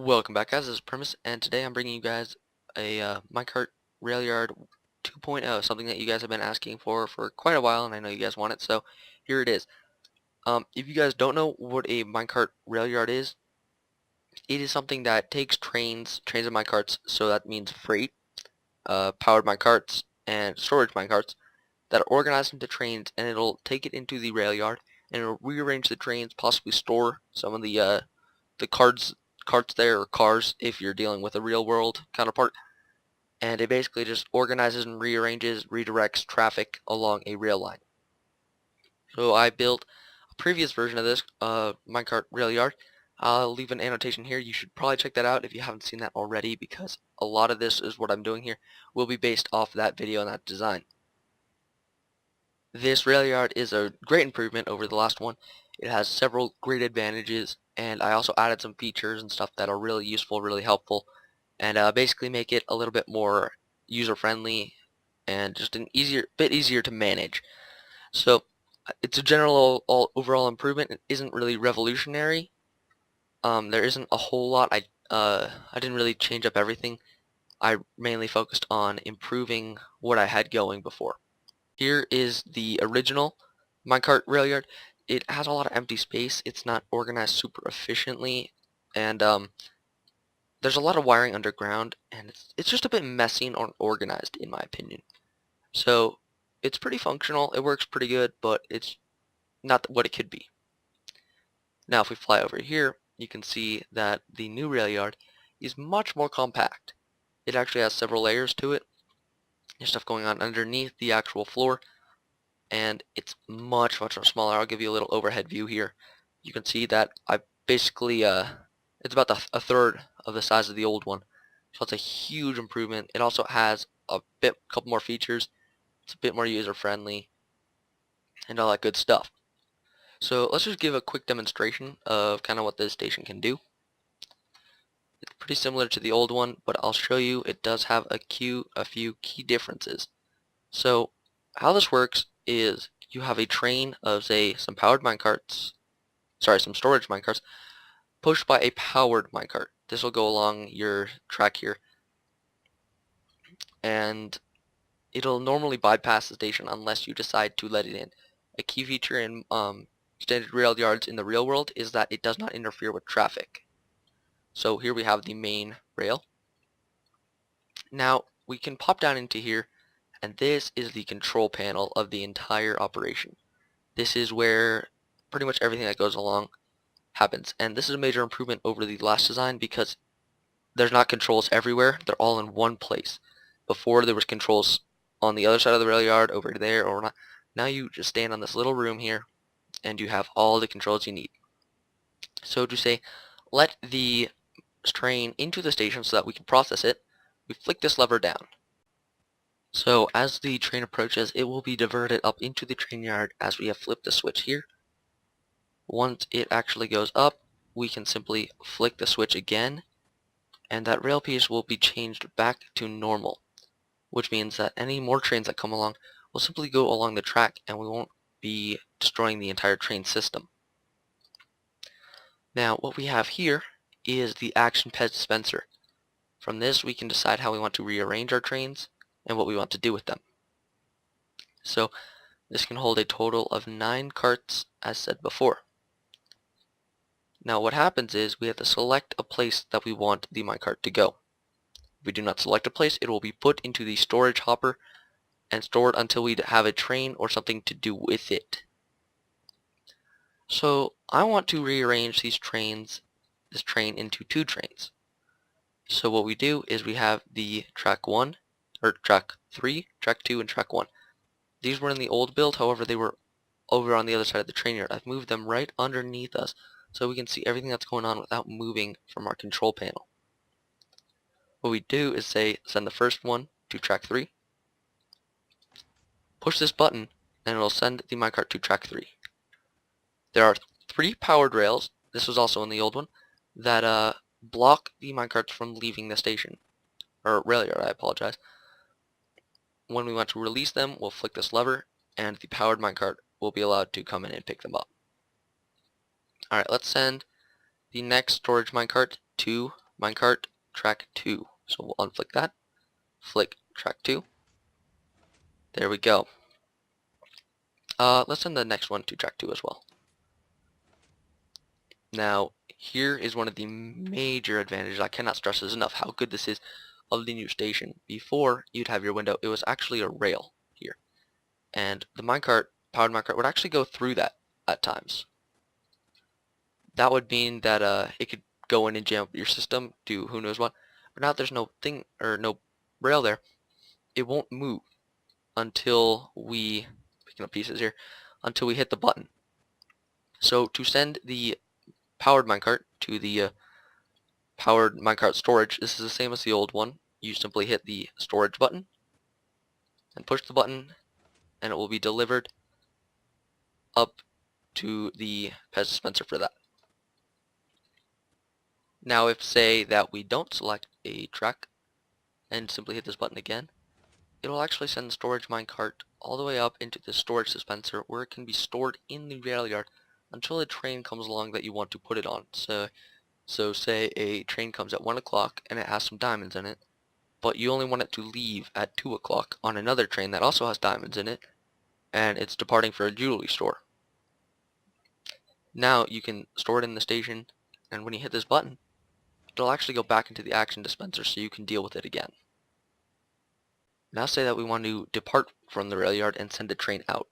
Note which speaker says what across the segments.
Speaker 1: Welcome back, guys. This is Primus, and today I'm bringing you guys a Minecart Railyard 2.0, something that you guys have been asking for quite a while, and I know you guys want it, so here it is. If you guys don't know what a Minecart Railyard is, it is something that takes trains and minecarts, so that means freight, powered minecarts, and storage minecarts that are organized into trains, and it'll take it into the Railyard, and it'll rearrange the trains, possibly store some of the carts there, or cars if you're dealing with a real world counterpart, and it basically just organizes and rearranges, redirects traffic along a rail line. So I built a previous version of this Minecart Railyard. I'll leave an annotation here. You should probably check that out if you haven't seen that already, because a lot of this is what I'm doing here will be based off that video and that design. This Railyard is a great improvement over the last one. It has several great advantages, and I also added some features and stuff that are really useful, really helpful, and basically make it a little bit more user-friendly and just an bit easier to manage. So it's a general overall improvement. It isn't really revolutionary. There isn't a whole lot. I didn't really change up everything. I mainly focused on improving what I had going before. Here is the original Minecart Railyard. It has a lot of empty space. It's not organized super efficiently, and there's a lot of wiring underground, and it's just a bit messy and unorganized in my opinion. So it's pretty functional. It works pretty good, but it's not what it could be. Now if we fly over here, you can see that the new Railyard is much more compact. It actually has several layers to it. There's stuff going on underneath the actual floor, and it's much smaller. I'll give you a little overhead view here. You can see that I basically it's about a third of the size of the old one, so it's a huge improvement. It also has a couple more features. It's a bit more user friendly and all that good stuff. So let's just give a quick demonstration of kind of what this station can do. It's pretty similar to the old one, but I'll show you it does have a few key differences. So how this works is you have a train of, say, some storage minecarts pushed by a powered minecart. This will go along your track here, and it'll normally bypass the station unless you decide to let it in. A key feature in standard rail yards in the real world is that it does not interfere with traffic. So here we have the main rail. Now we can pop down into here, and this is the control panel of the entire operation. This is where pretty much everything that goes along happens, and this is a major improvement over the last design because there's not controls everywhere. They're all in one place. Before there was controls on the other side of the rail yard, over there or not. Now you just stand on this little room here and you have all the controls you need. So to say, let the train into the station so that we can process it, we flick this lever down. So as the train approaches, it will be diverted up into the train yard as we have flipped the switch here. Once it actually goes up, we can simply flick the switch again, and that rail piece will be changed back to normal, which means that any more trains that come along will simply go along the track and we won't be destroying the entire train system. Now what we have here is the action ped dispenser. From this we can decide how we want to rearrange our trains and what we want to do with them. So this can hold a total of 9 carts as said before. Now what happens is we have to select a place that we want the minecart to go. If we do not select a place, it will be put into the storage hopper and stored until we have a train or something to do with it. So I want to rearrange this train into 2 trains. So what we do is we have the track 1, or track 3, track 2, and track 1. These were in the old build, however they were over on the other side of the train yard. I've moved them right underneath us so we can see everything that's going on without moving from our control panel. What we do is say send the first one to track 3, push this button, and it'll send the minecart to track 3. There are 3 powered rails, this was also in the old one, that block the minecarts from leaving the station, or rail yard, I apologize. When we want to release them, we'll flick this lever, and the powered minecart will be allowed to come in and pick them up. Alright, let's send the next storage minecart to minecart track 2. So we'll unflick that, flick track 2. There we go. Let's send the next one to track 2 as well. Now, here is one of the major advantages. I cannot stress this enough how good this is of the new station. Before you'd have your window, it was actually a rail here. And the minecart, powered minecart, would actually go through that at times. That would mean that it could go in and jam up your system, do who knows what. But now there's no thing or no rail there, it won't move until we, picking up pieces here, until we hit the button. So to send the powered minecart to the powered minecart storage, this is the same as the old one. You simply hit the storage button and push the button, and it will be delivered up to the Pez dispenser for that. Now if say that we don't select a track and simply hit this button again, it will actually send the storage minecart all the way up into the storage dispenser where it can be stored in the rail yard until a train comes along that you want to put it on. So say a train comes at 1 o'clock and it has some diamonds in it, but you only want it to leave at 2 o'clock on another train that also has diamonds in it, and it's departing for a jewelry store. Now you can store it in the station, and when you hit this button, it'll actually go back into the action dispenser so you can deal with it again. Now say that we want to depart from the rail yard and send a train out.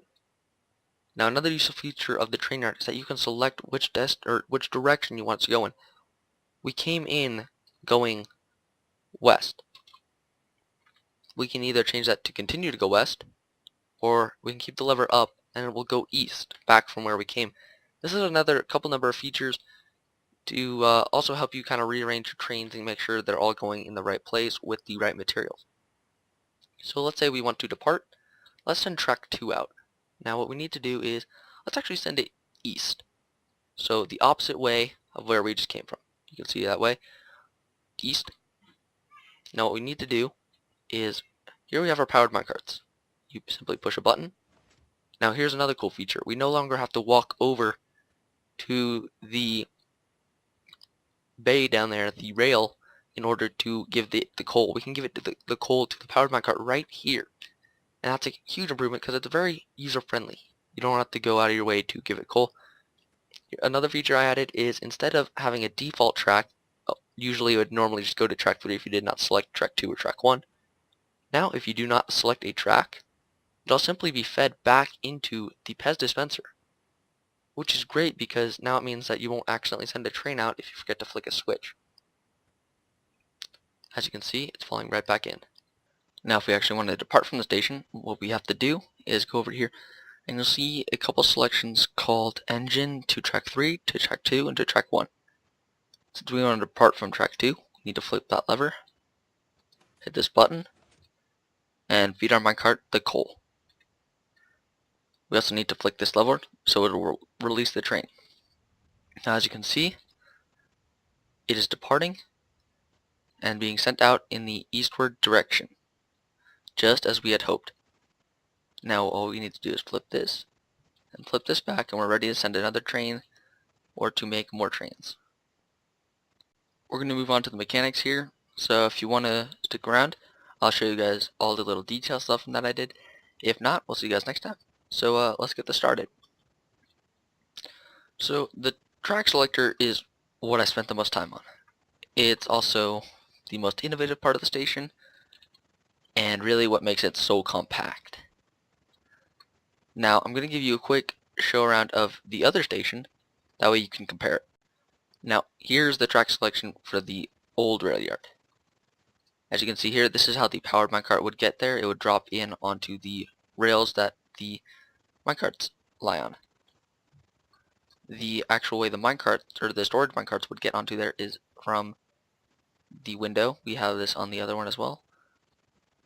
Speaker 1: Now another useful feature of the train yard is that you can select which direction you want it to go in. We came in going west. We can either change that to continue to go west, or we can keep the lever up and it will go east, back from where we came. This is another couple number of features to also help you kind of rearrange your trains and make sure they're all going in the right place with the right materials. So let's say we want to depart. Let's send track 2 out. Now what we need to do is, let's actually send it east. So the opposite way of where we just came from. You can see that way, east. Now what we need to do is, here we have our powered minecarts. You simply push a button. Now here's another cool feature. We no longer have to walk over to the bay down there, the rail, in order to give the coal. We can give it to the coal to the powered minecart right here. And that's a huge improvement because it's very user-friendly. You don't have to go out of your way to give it coal. Another feature I added is, instead of having a default track, usually it would normally just go to track 3 if you did not select track 2 or track 1. Now if you do not select a track, it'll simply be fed back into the Pez dispenser, which is great because now it means that you won't accidentally send a train out if you forget to flick a switch. As you can see, it's falling right back in. Now if we actually want to depart from the station, what we have to do is go over here and you'll see a couple selections called engine to track 3, to track 2, and to track 1. Since we want to depart from track 2, we need to flip that lever, hit this button, and feed our minecart the coal. We also need to flick this lever so it will release the train. Now as you can see, it is departing and being sent out in the eastward direction, just as we had hoped. Now all we need to do is flip this and flip this back, and we're ready to send another train or to make more trains. We're going to move on to the mechanics here, so if you want to stick around, I'll show you guys all the little detail stuff that I did. If not, we'll see you guys next time. So let's get this started. So the track selector is what I spent the most time on. It's also the most innovative part of the station, and really what makes it so compact. Now I'm going to give you a quick show around of the other station, that way you can compare it. Now here's the track selection for the old rail yard. As you can see here, this is how the powered minecart would get there. It would drop in onto the rails that the minecarts lie on. The actual way the minecarts, or the storage minecarts, would get onto there is from the window. We have this on the other one as well.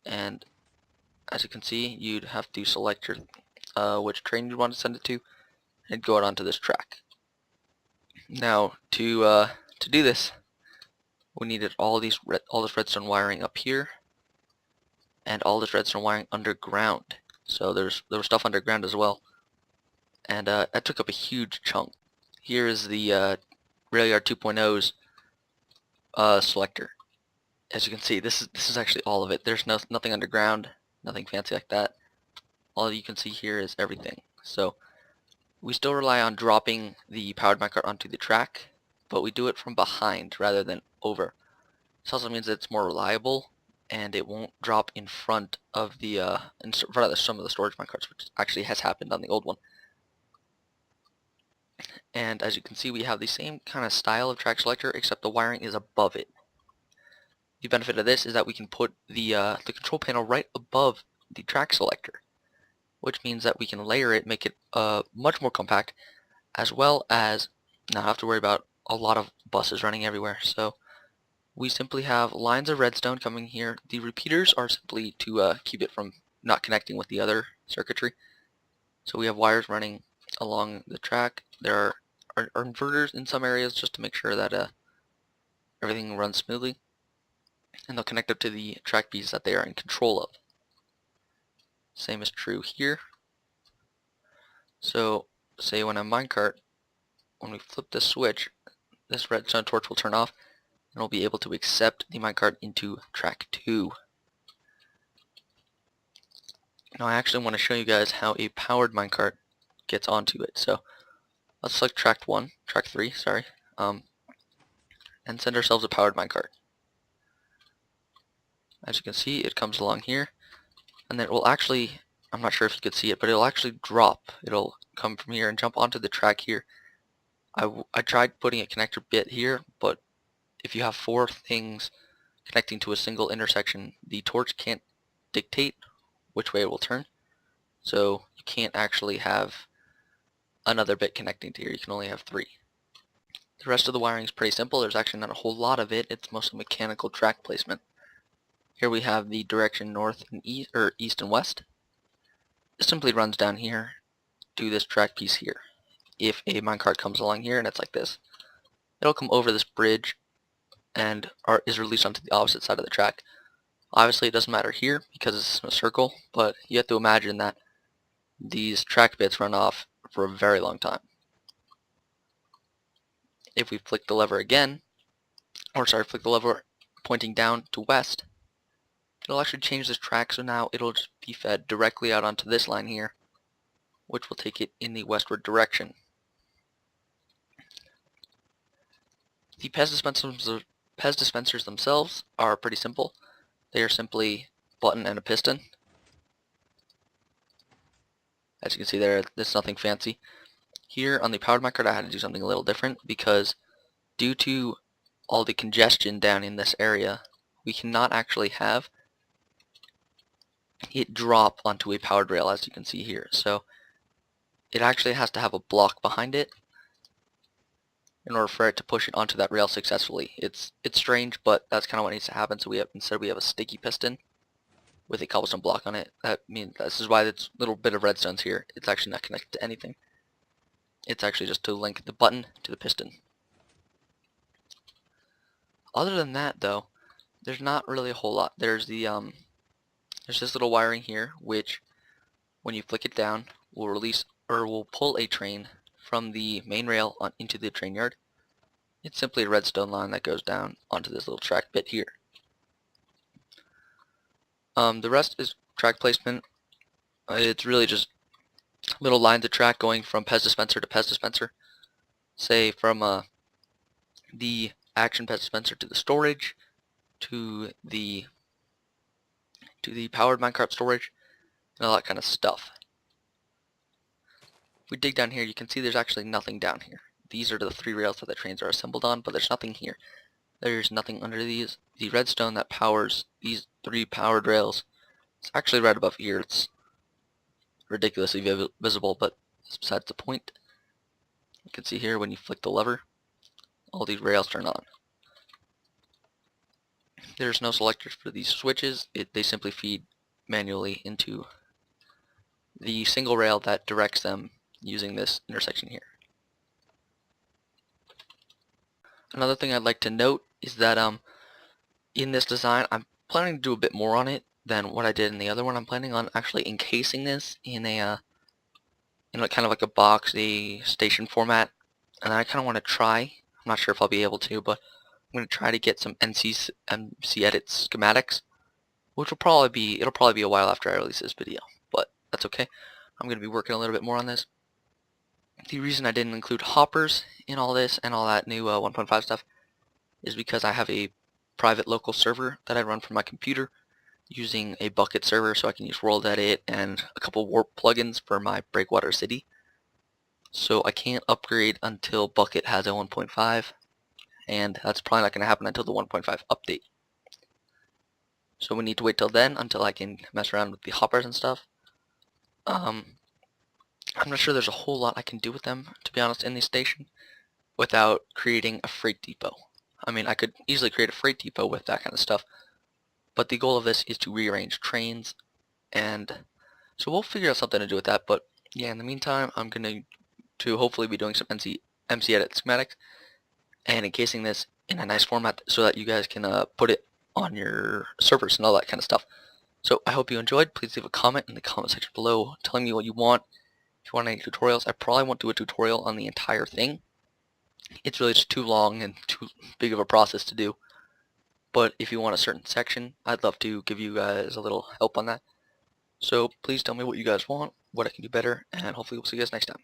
Speaker 1: And as you can see, you'd have to select your which train you'd want to send it to, and go out onto this track. Now to do this, we needed all this redstone wiring up here, and all this redstone wiring underground. So there was stuff underground as well, and that took up a huge chunk. Here is the Railyard 2.0's selector. As you can see, this is actually all of it. There's nothing underground, nothing fancy like that. All you can see here is everything. So we still rely on dropping the powered minecart onto the track, but we do it from behind rather than over. This also means that it's more reliable and it won't drop in front of the some of the storage minecarts, which actually has happened on the old one. And as you can see, we have the same kind of style of track selector, except the wiring is above it. The benefit of this is that we can put the control panel right above the track selector, which means that we can layer it, make it much more compact, as well as not have to worry about a lot of buses running everywhere. So we simply have lines of redstone coming here. The repeaters are simply to keep it from not connecting with the other circuitry. So we have wires running along the track. There are inverters in some areas just to make sure that everything runs smoothly, and they'll connect up to the track pieces that they are in control of. Same is true here. So say when a minecart, when we flip the switch, this redstone torch will turn off and we'll be able to accept the minecart into track 2. Now I actually want to show you guys how a powered minecart gets onto it. So let's select track 3, sorry, and send ourselves a powered minecart. As you can see, it comes along here, and then it will actually, I'm not sure if you could see it, but it'll actually drop. It'll come from here and jump onto the track here. I tried putting a connector bit here, but if you have 4 things connecting to a single intersection, the torch can't dictate which way it will turn. So you can't actually have another bit connecting to here. You can only have 3. The rest of the wiring is pretty simple. There's actually not a whole lot of it. It's mostly mechanical track placement. Here we have the direction north and east, or east and west. It simply runs down here to this track piece here. If a minecart comes along here and it's like this, it'll come over this bridge and is released onto the opposite side of the track. Obviously it doesn't matter here because it's a circle, but you have to imagine that these track bits run off for a very long time. If we flick the lever again, flick the lever pointing down to west, it'll actually change this track, so now it'll just be fed directly out onto this line here, which will take it in the westward direction. The Pez dispensers themselves are pretty simple. They are simply a button and a piston. As you can see there, there's nothing fancy. Here on the powered minecart I had to do something a little different because due to all the congestion down in this area, we cannot actually have it drop onto a powered rail, as you can see here. So it actually has to have a block behind it in order for it to push it onto that rail successfully. It's strange, but that's kind of what needs to happen. So instead we have a sticky piston with a cobblestone block on it. That means this is why this little bit of redstone's here. It's actually not connected to anything. It's actually just to link the button to the piston. Other than that, though, there's not really a whole lot. There's this little wiring here, which when you flick it down, will pull a train from the main rail into the train yard. It's simply a redstone line that goes down onto this little track bit here. The rest is track placement. It's really just little lines of track going from Pez dispenser to Pez dispenser. Say from the action Pez dispenser to the storage, to the powered minecart storage, and all that kind of stuff. If we dig down here, you can see there's actually nothing down here. These are the 3 rails that the trains are assembled on, but there's nothing here. There's nothing under these. The redstone that powers these 3 powered rails is actually right above here. It's ridiculously visible, but that's besides the point. You can see here when you flick the lever, all these rails turn on. There's no selectors for these switches. They simply feed manually into the single rail that directs them using this intersection here. Another thing I'd like to note is that in this design, I'm planning to do a bit more on it than what I did in the other one. I'm planning on actually encasing this in a kind of like a boxy station format, and I kind of want to try. I'm not sure if I'll be able to, but I'm going to try to get some MC edit schematics, which it'll probably be a while after I release this video, but that's okay. I'm going to be working a little bit more on this. The reason I didn't include hoppers in all this and all that new 1.5 stuff is because I have a private local server that I run from my computer using a bucket server, so I can use World Edit and a couple warp plugins for my Breakwater City. So I can't upgrade until Bucket has a 1.5, and that's probably not going to happen until the 1.5 update. So we need to wait till then until I can mess around with the hoppers and stuff. I'm not sure there's a whole lot I can do with them, to be honest, in the station without creating a freight depot. I mean, I could easily create a freight depot with that kind of stuff, but the goal of this is to rearrange trains, and so we'll figure out something to do with that. But yeah, in the meantime, I'm going to hopefully be doing some MC edit schematics and encasing this in a nice format so that you guys can put it on your servers and all that kind of stuff. So I hope you enjoyed. Please leave a comment in the comment section below telling me what you want. If you want any tutorials, I probably won't do a tutorial on the entire thing. It's really just too long and too big of a process to do. But if you want a certain section, I'd love to give you guys a little help on that. So please tell me what you guys want, what I can do better, and hopefully we'll see you guys next time.